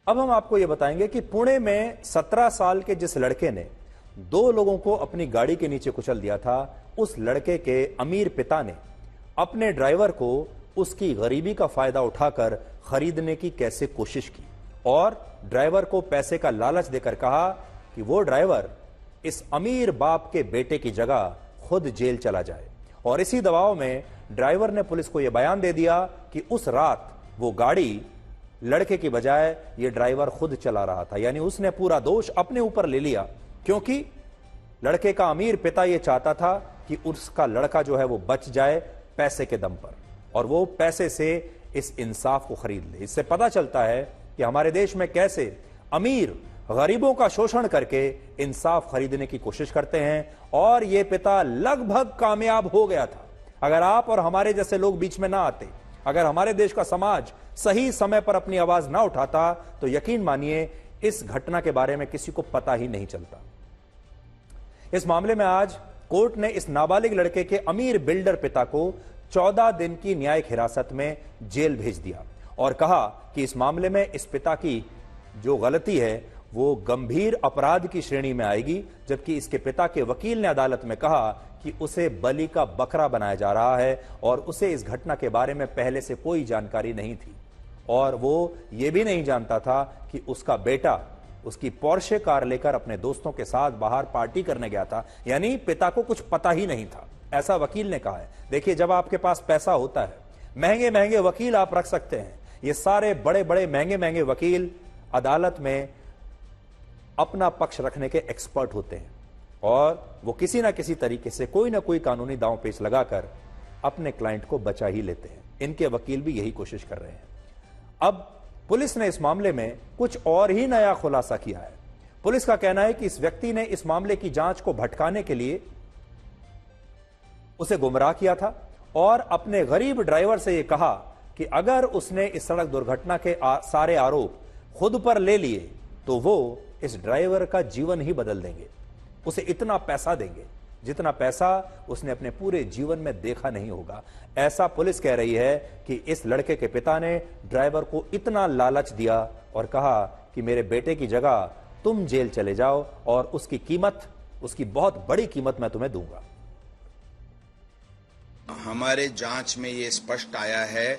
अब हम आपको यह बताएंगे कि पुणे में 17 साल के जिस लड़के ने 2 लोगों को अपनी गाड़ी के नीचे कुचल दिया था, उस लड़के के अमीर पिता ने अपने ड्राइवर को उसकी गरीबी का फायदा उठाकर खरीदने की कैसे कोशिश की और ड्राइवर को पैसे का लालच देकर कहा कि वो ड्राइवर इस अमीर बाप के बेटे की जगह खुद जेल चला जाए। और इसी दबाव में ड्राइवर ने पुलिस को यह बयान दे दिया कि उस रात वो गाड़ी लड़के की बजाय ये ड्राइवर खुद चला रहा था, यानी उसने पूरा दोष अपने ऊपर ले लिया, क्योंकि लड़के का अमीर पिता ये चाहता था कि उसका लड़का जो है वो बच जाए पैसे के दम पर, और वो पैसे से इस इंसाफ को खरीद ले। इससे पता चलता है कि हमारे देश में कैसे अमीर गरीबों का शोषण करके इंसाफ खरीदने की कोशिश करते हैं, और ये पिता लगभग कामयाब हो गया था। अगर आप और हमारे जैसे लोग बीच में ना आते, अगर हमारे देश का समाज सही समय पर अपनी आवाज ना उठाता, तो यकीन मानिए इस घटना के बारे में किसी को पता ही नहीं चलता। इस मामले में आज कोर्ट ने इस नाबालिग लड़के के अमीर बिल्डर पिता को 14 दिन की न्यायिक हिरासत में जेल भेज दिया और कहा कि इस मामले में इस पिता की जो गलती है वो गंभीर अपराध की श्रेणी में आएगी, जबकि इसके पिता के वकील ने अदालत में कहा कि उसे बलि का बकरा बनाया जा रहा है और उसे इस घटना के बारे में पहले से कोई जानकारी नहीं थी, और वो ये भी नहीं जानता था कि उसका बेटा उसकी पोर्शे कार लेकर अपने दोस्तों के साथ बाहर पार्टी करने गया था, यानी पिता को कुछ पता ही नहीं था, ऐसा वकील ने कहा है। देखिए, जब आपके पास पैसा होता है, महंगे महंगे वकील आप रख सकते हैं। ये सारे बड़े बड़े महंगे महंगे वकील अदालत में अपना पक्ष रखने के एक्सपर्ट होते हैं, और वो किसी ना किसी तरीके से कोई ना कोई कानूनी दांव पेच लगाकर अपने क्लाइंट को बचा ही लेते हैं। इनके वकील भी यही कोशिश कर रहे हैं। अब पुलिस ने इस मामले में कुछ और ही नया खुलासा किया है। पुलिस का कहना है कि इस व्यक्ति ने इस मामले की जांच को भटकाने के लिए उसे गुमराह किया था और अपने गरीब ड्राइवर से यह कहा कि अगर उसने इस सड़क दुर्घटना के सारे आरोप खुद पर ले लिए तो वो इस ड्राइवर का जीवन ही बदल देंगे, उसे इतना पैसा देंगे जितना पैसा उसने अपने पूरे जीवन में देखा नहीं होगा। ऐसा पुलिस कह रही है कि इस लड़के के पिता ने ड्राइवर को इतना लालच दिया और कहा कि मेरे बेटे की जगह तुम जेल चले जाओ और उसकी कीमत, उसकी बहुत बड़ी कीमत मैं तुम्हें दूंगा। हमारे जांच में ये स्पष्ट आया है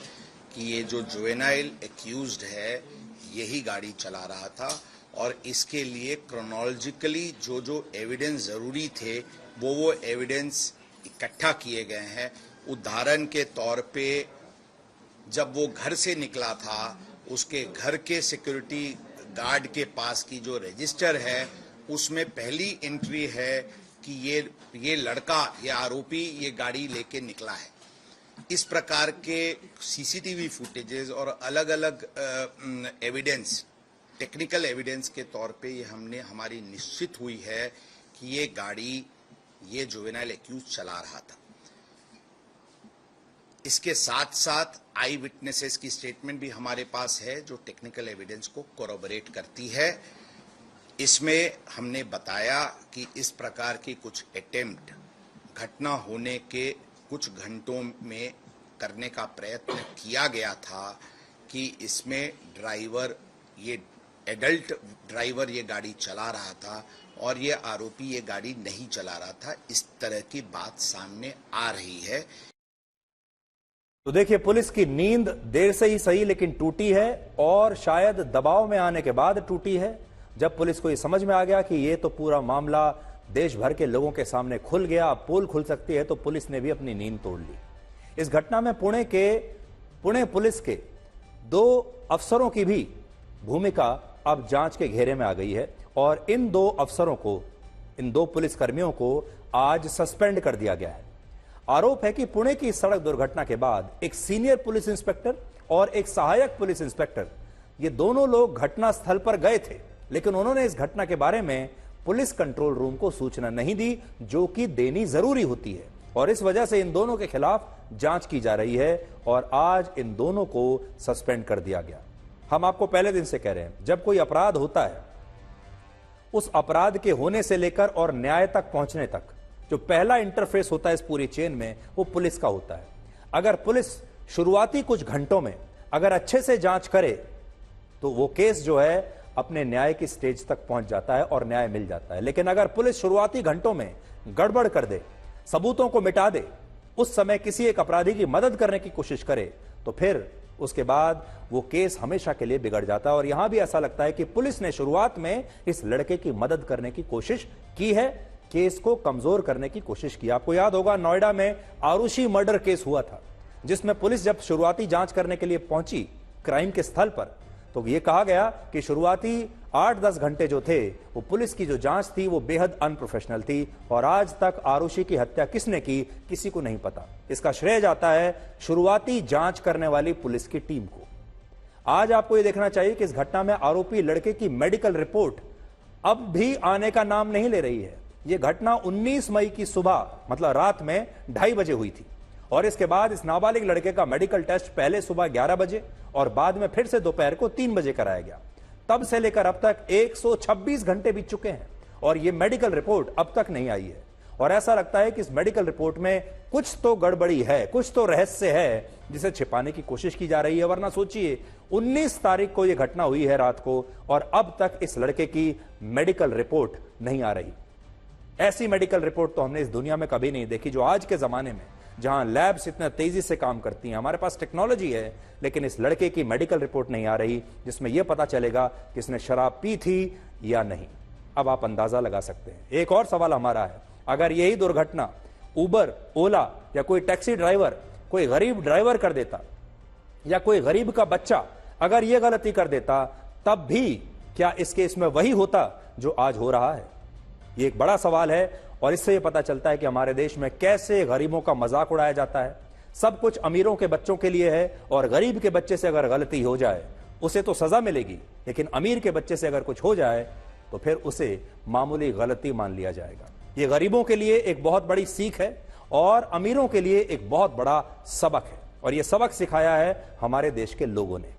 कि ये जो जुवेनाइल एक्यूज्ड है यही गाड़ी चला रहा था, और इसके लिए क्रोनोलॉजिकली जो जो एविडेंस जरूरी थे वो एविडेंस इकट्ठा किए गए हैं। उदाहरण के तौर पे जब वो घर से निकला था, उसके घर के सिक्योरिटी गार्ड के पास की जो रजिस्टर है उसमें पहली एंट्री है कि ये लड़का, ये आरोपी ये गाड़ी लेके निकला है। इस प्रकार के सीसीटीवी फुटेजेस और अलग अलग एविडेंस, टेक्निकल एविडेंस के तौर पे ये हमारी निश्चित हुई है कि ये गाड़ी ये जुवेनाइल एक्यूज चला रहा था। इसके साथ साथ आई विटनेसेस की स्टेटमेंट भी हमारे पास है जो टेक्निकल एविडेंस को कोरोबोरेट करती है। इसमें हमने बताया कि इस प्रकार की कुछ अटेम्प्ट घटना होने के कुछ घंटों में करने का प्रयत्न किया गया था कि इसमें ड्राइवर, ये एडल्ट ड्राइवर ये गाड़ी चला रहा था और ये आरोपी ये गाड़ी नहीं चला रहा था। इस तरह की बात सामने आ रही है। तो देखिए, पुलिस की नींद देर से ही सही लेकिन टूटी है, और शायद दबाव में आने के बाद टूटी है। जब पुलिस को ये समझ में आ गया कि ये तो पूरा मामला देश भर के लोगों के सामने खुल गया, अब पोल खुल सकती है, तो पुलिस ने भी अपनी नींद तोड़ ली। इस घटना में पुणे पुलिस के 2 अफसरों की भी भूमिका अब जांच के घेरे में आ गई है, और इन 2 अफसरों को, इन 2 पुलिसकर्मियों को आज सस्पेंड कर दिया गया है। आरोप है कि पुणे की सड़क दुर्घटना के बाद एक सीनियर पुलिस इंस्पेक्टर और एक सहायक पुलिस इंस्पेक्टर, ये दोनों लोग घटना स्थल पर गए थे, लेकिन उन्होंने इस घटना के बारे में पुलिस कंट्रोल रूम को सूचना नहीं दी, जो कि देनी जरूरी होती है, और इस वजह से इन दोनों के खिलाफ जांच की जा रही है और आज इन दोनों को सस्पेंड कर दिया गया। हम आपको पहले दिन से कह रहे हैं, जब कोई अपराध होता है, उस अपराध के होने से लेकर और न्याय तक पहुंचने तक जो पहला इंटरफेस होता है इस पूरी चेन में, वो पुलिस का होता है। अगर पुलिस शुरुआती कुछ घंटों में अगर अच्छे से जांच करे तो वो केस जो है अपने न्याय की स्टेज तक पहुंच जाता है और न्याय मिल जाता है। लेकिन अगर पुलिस शुरुआती घंटों में गड़बड़ कर दे, सबूतों को मिटा दे, उस समय किसी एक अपराधी की मदद करने की कोशिश करे, तो फिर उसके बाद वो केस हमेशा के लिए बिगड़ जाता है। और यहां भी ऐसा लगता है कि पुलिस ने शुरुआत में इस लड़के की मदद करने की कोशिश की है, केस को कमजोर करने की कोशिश की। आपको याद होगा नोएडा में आरुषि मर्डर केस हुआ था, जिसमें पुलिस जब शुरुआती जांच करने के लिए पहुंची क्राइम के स्थल पर, तो यह कहा गया कि शुरुआती 8-10 घंटे जो थे वो पुलिस की जो जांच थी वो बेहद अनप्रोफेशनल थी और आज तक आरुषि की हत्या किसने की किसी को नहीं पता। इसका श्रेय जाता है शुरुआती जांच करने वाली पुलिस की टीम को। आज आपको यह देखना चाहिए कि इस घटना में आरोपी लड़के की मेडिकल रिपोर्ट अब भी आने का नाम नहीं ले रही है। यह घटना 19 मई की सुबह मतलब रात में 2:30 बजे हुई थी और इसके बाद इस नाबालिग लड़के का मेडिकल टेस्ट पहले सुबह 11 बजे और बाद में फिर से दोपहर को 3 बजे कराया गया। तब से लेकर अब तक 126 घंटे बीत चुके हैं और यह मेडिकल रिपोर्ट अब तक नहीं आई है। और ऐसा लगता है कि इस मेडिकल रिपोर्ट में कुछ तो गड़बड़ी है, कुछ तो रहस्य है जिसे छिपाने की कोशिश की जा रही है। वरना सोचिए 19 तारीख को यह घटना हुई है रात को और अब तक इस लड़के की मेडिकल रिपोर्ट नहीं आ रही। ऐसी मेडिकल रिपोर्ट तो हमने इस दुनिया में कभी नहीं देखी, जो आज के जमाने में जहां लैब्स इतना तेजी से काम करती हैं, हमारे पास टेक्नोलॉजी है, लेकिन इस लड़के की मेडिकल रिपोर्ट नहीं आ रही जिसमें यह पता चलेगा कि इसने शराब पी थी या नहीं। अब आप अंदाजा लगा सकते हैं। एक और सवाल हमारा है, अगर यही दुर्घटना उबर, ओला या कोई टैक्सी ड्राइवर, कोई गरीब ड्राइवर कर देता या कोई गरीब का बच्चा अगर यह गलती कर देता, तब भी क्या इस केस में वही होता जो आज हो रहा है? ये एक बड़ा सवाल है और इससे यह पता चलता है कि हमारे देश में कैसे गरीबों का मजाक उड़ाया जाता है। सब कुछ अमीरों के बच्चों के लिए है और गरीब के बच्चे से अगर गलती हो जाए उसे तो सजा मिलेगी, लेकिन अमीर के बच्चे से अगर कुछ हो जाए तो फिर उसे मामूली गलती मान लिया जाएगा। यह गरीबों के लिए एक बहुत बड़ी सीख है और अमीरों के लिए एक बहुत बड़ा सबक है और यह सबक सिखाया है हमारे देश के लोगों ने।